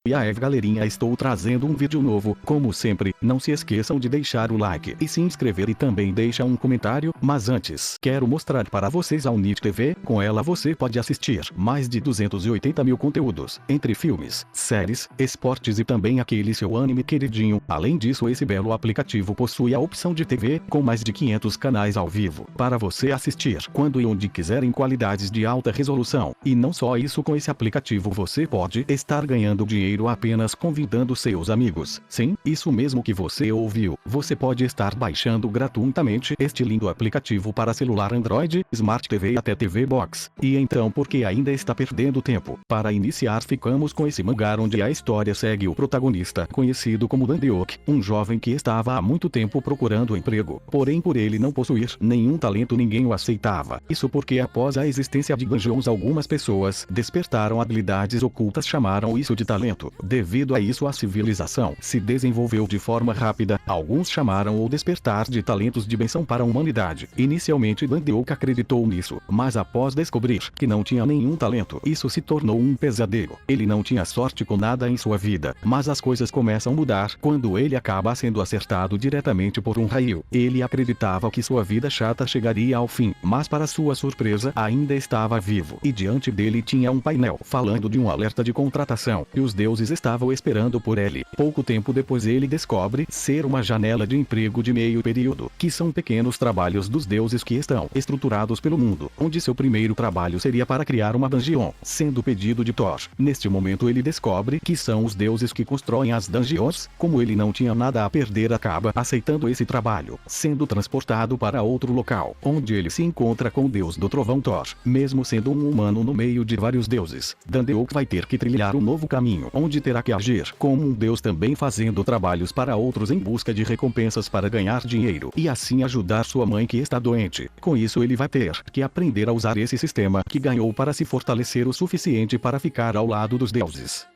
E aí galerinha, estou trazendo um vídeo novo. Como sempre, não se esqueçam de deixar o like e se inscrever e também deixa um comentário. Mas antes, quero mostrar para vocês a Unity TV. Com ela você pode assistir mais de 280 mil conteúdos, entre filmes, séries, esportes e também aquele seu anime queridinho. Além disso, esse belo aplicativo possui a opção de TV, com mais de 500 canais ao vivo, para você assistir quando e onde quiser em qualidades de alta resolução. E não só isso, com esse aplicativo você pode estar ganhando dinheiro apenas convidando seus amigos. Sim, isso mesmo que você ouviu. Você pode estar baixando gratuitamente este lindo aplicativo para celular Android, Smart TV e até TV Box. E então, por que ainda está perdendo tempo? Para iniciar, ficamos com esse mangá onde a história segue o protagonista, conhecido como Dandeok, um jovem que estava há muito tempo procurando emprego. Porém, por ele não possuir nenhum talento, ninguém o aceitava. Isso porque após a existência de dungeons, algumas pessoas despertaram habilidades ocultas, chamaram isso de talento. Devido a isso, a civilização se desenvolveu de forma rápida. Alguns chamaram o despertar de talentos de benção para a humanidade. Inicialmente Dandeok acreditou nisso, mas após descobrir que não tinha nenhum talento, isso se tornou um pesadelo. Ele não tinha sorte com nada em sua vida, mas as coisas começam a mudar quando ele acaba sendo acertado diretamente por um raio. Ele acreditava que sua vida chata chegaria ao fim, mas para sua surpresa ainda estava vivo, e diante dele tinha um painel falando de um alerta de contratação, e os deuses estavam esperando por ele. Pouco tempo depois ele descobre ser uma janela de emprego de meio período, que são pequenos trabalhos dos deuses que estão estruturados pelo mundo, onde seu primeiro trabalho seria para criar uma dungeon, sendo pedido de Thor. Neste momento ele descobre que são os deuses que constroem as dungeons. Como ele não tinha nada a perder, acaba aceitando esse trabalho, sendo transportado para outro local, onde ele se encontra com o deus do trovão Thor. Mesmo sendo um humano no meio de vários deuses, Dandeok vai ter que trilhar um novo caminho, onde terá que agir como um deus, também fazendo trabalhos para outros em busca de recompensas para ganhar dinheiro e assim ajudar sua mãe que está doente. Com isso ele vai ter que aprender a usar esse sistema que ganhou para se fortalecer o suficiente para ficar ao lado dos deuses.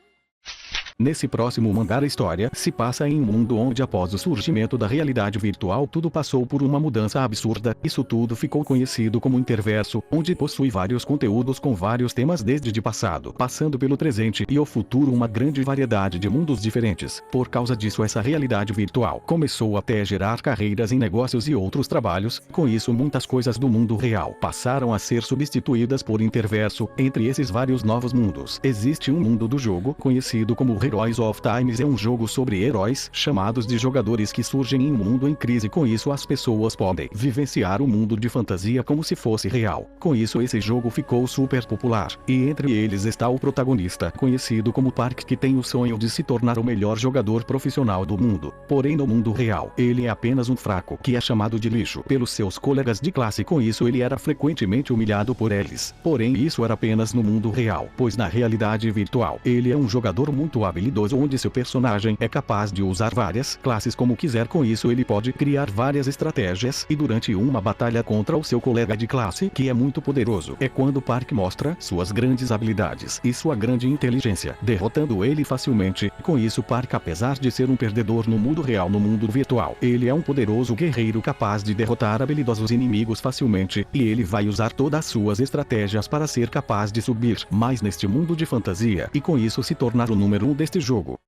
Nesse próximo mangá, a história se passa em um mundo onde, após o surgimento da realidade virtual, tudo passou por uma mudança absurda. Isso tudo ficou conhecido como Interverso, onde possui vários conteúdos com vários temas desde de passado, passando pelo presente e o futuro, uma grande variedade de mundos diferentes. Por causa disso, essa realidade virtual começou até a gerar carreiras em negócios e outros trabalhos. Com isso, muitas coisas do mundo real passaram a ser substituídas por Interverso. Entre esses vários novos mundos, existe um mundo do jogo conhecido como Heroes of Times. É um jogo sobre heróis chamados de jogadores que surgem em um mundo em crise. Com isso, as pessoas podem vivenciar o mundo de fantasia como se fosse real. Com isso, esse jogo ficou super popular, e entre eles está o protagonista, conhecido como Park, que tem o sonho de se tornar o melhor jogador profissional do mundo. Porém, no mundo real, ele é apenas um fraco, que é chamado de lixo pelos seus colegas de classe. Com isso, ele era frequentemente humilhado por eles. Porém, isso era apenas no mundo real, pois na realidade virtual, ele é um jogador muito habilidoso, onde seu personagem é capaz de usar várias classes como quiser. Com isso, ele pode criar várias estratégias, e durante uma batalha contra o seu colega de classe, que é muito poderoso, é quando Park mostra suas grandes habilidades e sua grande inteligência, derrotando ele facilmente. Com isso, Park, apesar de ser um perdedor no mundo real, no mundo virtual, ele é um poderoso guerreiro capaz de derrotar habilidosos inimigos facilmente, e ele vai usar todas as suas estratégias para ser capaz de subir mais neste mundo de fantasia, e com isso se tornar o número 1 deste jogo.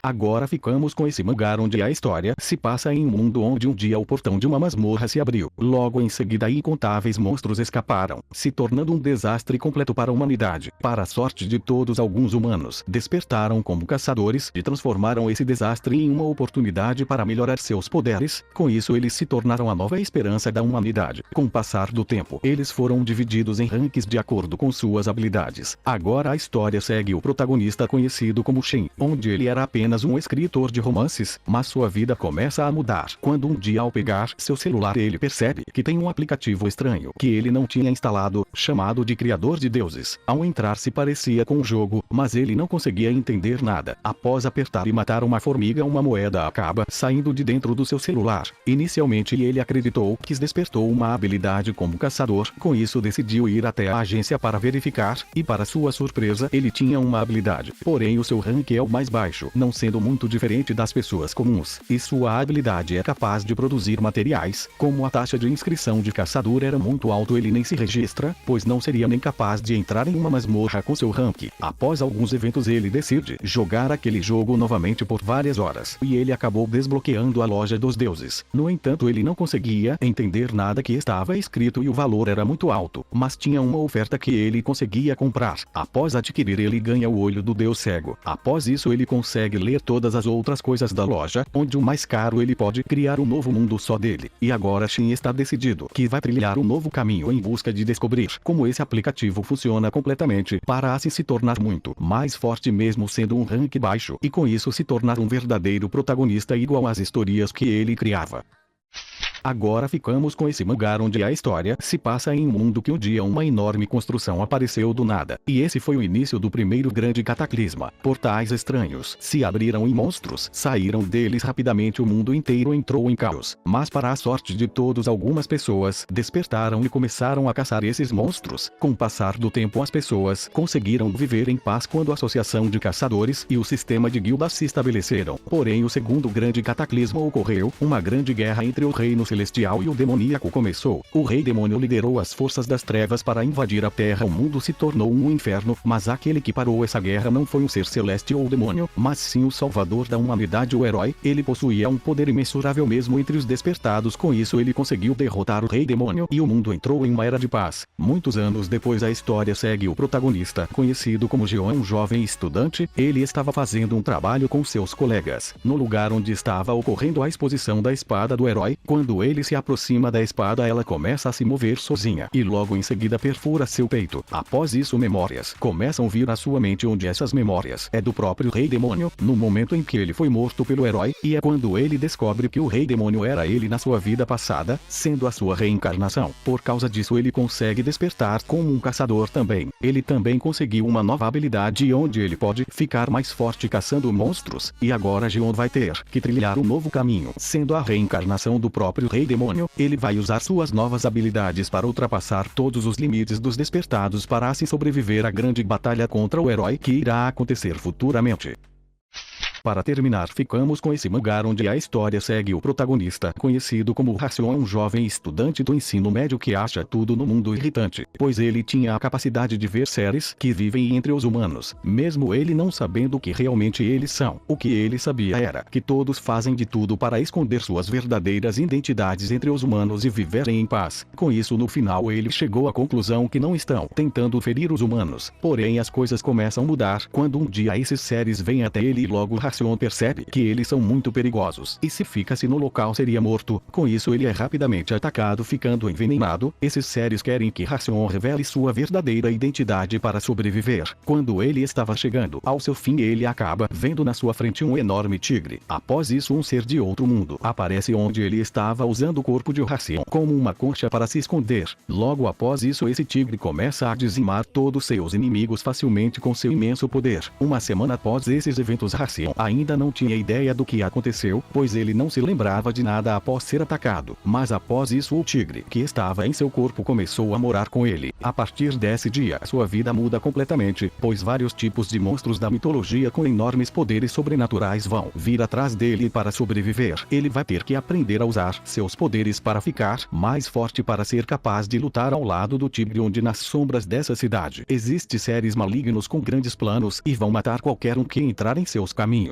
Agora ficamos com esse mangá onde a história se passa em um mundo onde um dia o portão de uma masmorra se abriu. Logo em seguida, incontáveis monstros escaparam, se tornando um desastre completo para a humanidade. Para a sorte de todos, alguns humanos despertaram como caçadores e transformaram esse desastre em uma oportunidade para melhorar seus poderes. Com isso, eles se tornaram a nova esperança da humanidade. Com o passar do tempo, eles foram divididos em ranks de acordo com suas habilidades. Agora a história segue o protagonista, conhecido como Shen, onde ele era apenas um escritor de romances, mas sua vida começa a mudar quando um dia, ao pegar seu celular, ele percebe que tem um aplicativo estranho que ele não tinha instalado, chamado de Criador de Deuses. Ao entrar, se parecia com um jogo, mas ele não conseguia entender nada. Após apertar e matar uma formiga, uma moeda acaba saindo de dentro do seu celular. Inicialmente ele acreditou que despertou uma habilidade como caçador. Com isso, decidiu ir até a agência para verificar, e para sua surpresa, ele tinha uma habilidade. Porém, o seu rank é o mais baixo. Não sendo muito diferente das pessoas comuns, e sua habilidade é capaz de produzir materiais. Como a taxa de inscrição de caçador era muito alto, ele nem se registra, pois não seria nem capaz de entrar em uma masmorra com seu rank. Após alguns eventos ele decide jogar aquele jogo novamente por várias horas, e ele acabou desbloqueando a loja dos deuses. No entanto, ele não conseguia entender nada que estava escrito e o valor era muito alto, mas tinha uma oferta que ele conseguia comprar. Após adquirir, ele ganha o olho do deus cego. Após isso, ele consegue ler todas as outras coisas da loja, onde o mais caro ele pode criar um novo mundo só dele. E agora Shin está decidido que vai trilhar um novo caminho em busca de descobrir como esse aplicativo funciona completamente, para assim se tornar muito mais forte mesmo sendo um rank baixo, e com isso se tornar um verdadeiro protagonista igual às histórias que ele criava. Agora ficamos com esse mangá onde a história se passa em um mundo que um dia uma enorme construção apareceu do nada, e esse foi o início do primeiro grande cataclisma. Portais estranhos se abriram e monstros saíram deles rapidamente, o mundo inteiro entrou em caos. Mas para a sorte de todos, algumas pessoas despertaram e começaram a caçar esses monstros. Com o passar do tempo, as pessoas conseguiram viver em paz quando a associação de caçadores e o sistema de guildas se estabeleceram. Porém, o segundo grande cataclisma ocorreu, uma grande guerra entre o reino celestial e o demoníaco começou. O rei demônio liderou as forças das trevas para invadir a terra. O mundo se tornou um inferno, mas aquele que parou essa guerra não foi um ser celeste ou demônio, mas sim o salvador da humanidade, o herói. Ele possuía um poder imensurável mesmo entre os despertados. Com isso ele conseguiu derrotar o rei demônio e o mundo entrou em uma era de paz. Muitos anos depois, a história segue o protagonista, conhecido como Gion, um jovem estudante. Ele estava fazendo um trabalho com seus colegas no lugar onde estava ocorrendo a exposição da espada do herói. Quando ele se aproxima da espada, ela começa a se mover sozinha e logo em seguida perfura seu peito. Após isso, memórias começam a vir à sua mente, onde essas memórias é do próprio rei demônio, no momento em que ele foi morto pelo herói, e é quando ele descobre que o rei demônio era ele na sua vida passada, sendo a sua reencarnação. Por causa disso, ele consegue despertar como um caçador também. Ele também conseguiu uma nova habilidade onde ele pode ficar mais forte caçando monstros, e agora Gion vai ter que trilhar um novo caminho, sendo a reencarnação do próprio rei demônio. Ele vai usar suas novas habilidades para ultrapassar todos os limites dos despertados para assim sobreviver à grande batalha contra o herói que irá acontecer futuramente. Para terminar, ficamos com esse mangá onde a história segue o protagonista, conhecido como Haseon, um jovem estudante do ensino médio que acha tudo no mundo irritante, pois ele tinha a capacidade de ver seres que vivem entre os humanos, mesmo ele não sabendo o que realmente eles são. O que ele sabia era que todos fazem de tudo para esconder suas verdadeiras identidades entre os humanos e viverem em paz. Com isso, no final ele chegou à conclusão que não estão tentando ferir os humanos. Porém, as coisas começam a mudar quando um dia esses seres vêm até ele e logo Haseon percebe que eles são muito perigosos, e se ficasse no local seria morto. Com isso ele é rapidamente atacado, ficando envenenado. Esses seres querem que Haseon revele sua verdadeira identidade para sobreviver. Quando ele estava chegando ao seu fim, ele acaba vendo na sua frente um enorme tigre. Após isso, um ser de outro mundo aparece onde ele estava usando o corpo de Haseon como uma concha para se esconder. Logo após isso, esse tigre começa a dizimar todos seus inimigos facilmente com seu imenso poder. Uma semana após esses eventos, Haseon ainda não tinha ideia do que aconteceu, pois ele não se lembrava de nada após ser atacado. Mas após isso, o tigre que estava em seu corpo começou a morar com ele. A partir desse dia, sua vida muda completamente, pois vários tipos de monstros da mitologia com enormes poderes sobrenaturais vão vir atrás dele para sobreviver. Ele vai ter que aprender a usar seus poderes para ficar mais forte, para ser capaz de lutar ao lado do tigre, onde nas sombras dessa cidade existem seres malignos com grandes planos e vão matar qualquer um que entrar em seus caminhos.